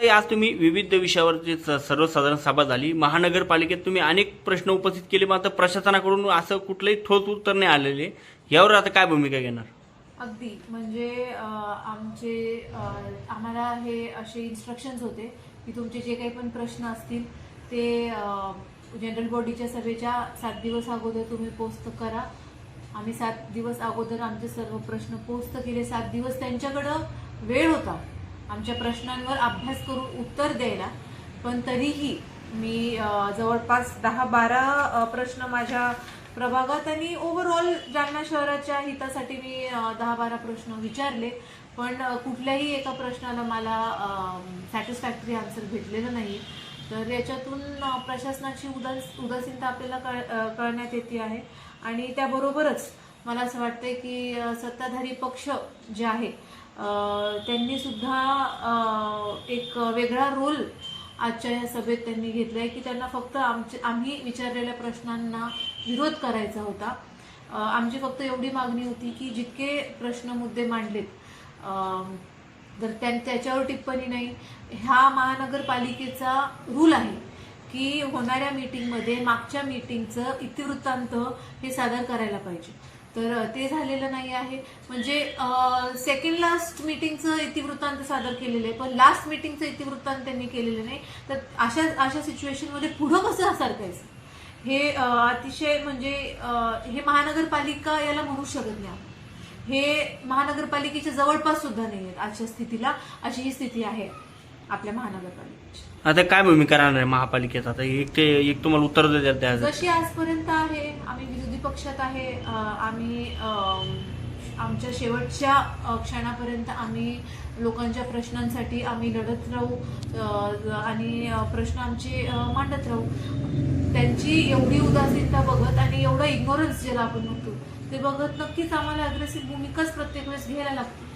ताई, आज तुम्ही विविध विषयावरची सर्वसाधारण सभा झाली. महानगरपालिकेत तुम्ही अनेक प्रश्न उपस्थित केले, मात्र प्रशासनाकडून असं कुठलंही ठोस उत्तर नाही आलेले. यावर आता काय भूमिका घेणार? अगदी म्हणजे आम्हाला हे असे इन्स्ट्रक्शन्स होते की तुमचे जे काही पण प्रश्न असतील ते जनरल बॉडीच्या सभेच्या 7 दिवस अगोदर तुम्ही पोस्ट करा. आम्ही 7 दिवस अगोदर आमचे सर्व प्रश्न पोस्ट केले. 7 दिवस त्यांच्याकडं वेळ होता आमच्या प्रश्नांवर अभ्यास करून उत्तर द्यायला, पण तरीही मी जवळपास 10-12 प्रश्न माझ्या प्रभागात आणि ओव्हरऑल जालना शहराच्या हितासाठी मी 10-12 प्रश्न विचारले, पण कुठल्याही एका प्रश्नाला मला सॅटिस्फॅक्टरी आन्सर भेटलेलं नाही. तर याच्यातून प्रशासनाची उदासीनता आपल्याला कळण्यात येते आहे. आणि त्याबरोबरच मला असं वाटतंय की सत्ताधारी पक्ष जे आहे त्यांनी सुद्धा एक वेगळा रोल आजच्या या सभेत त्यांनी घेतलाय की त्यांना फक्त आम्ही विचारलेल्या प्रश्नांना विरोध करायचा होता. आमची फक्त एवढी मागणी होती की जितके प्रश्न मुद्दे मांडलेत तर त्याच्यावर टिप्पणी नाही. हा महानगरपालिकेचा रूल आहे की होणाऱ्या मीटिंगमध्ये मागच्या मीटिंगचं इतिवृत्तांत हे सादर करायला पाहिजे, तर ते झालेलं नाही आहे. म्हणजे सेकंड लास्ट मीटिंगचं इतिवृत्तांत सादर केलेलं आहे, पण लास्ट मीटिंगचं इतिवृत्तांत त्यांनी केलेलं नाही. तर अशा सिच्युएशनमध्ये पुढं कसं सरकायचं हे अतिशय म्हणजे हे महानगरपालिका याला म्हणू शकत नाही. हे महानगरपालिकेच्या जवळपास सुद्धा नाही आहेत आजच्या स्थितीला. अशी ही स्थिती आहे आपल्या महानगरपालिकेची. आता काय भूमिका राहणार आहे महापालिकेत? आता एक तुम्हाला उत्तर द्या. जशी आजपर्यंत आहे, आम्ही विरोधी पक्षात आहे. आम्ही आमच्या शेवटच्या क्षणापर्यंत आम्ही लोकांच्या प्रश्नांसाठी आम्ही लढत राहू आणि प्रश्न आमचे मांडत राहू. त्यांची एवढी उदासीनता बघत आणि एवढा इग्नोरन्स ज्याला आपण म्हणतो ते बघत नक्कीच आम्हाला अग्रेसिव्ह भूमिकाच प्रत्येक वेळेस घ्यायला लागते.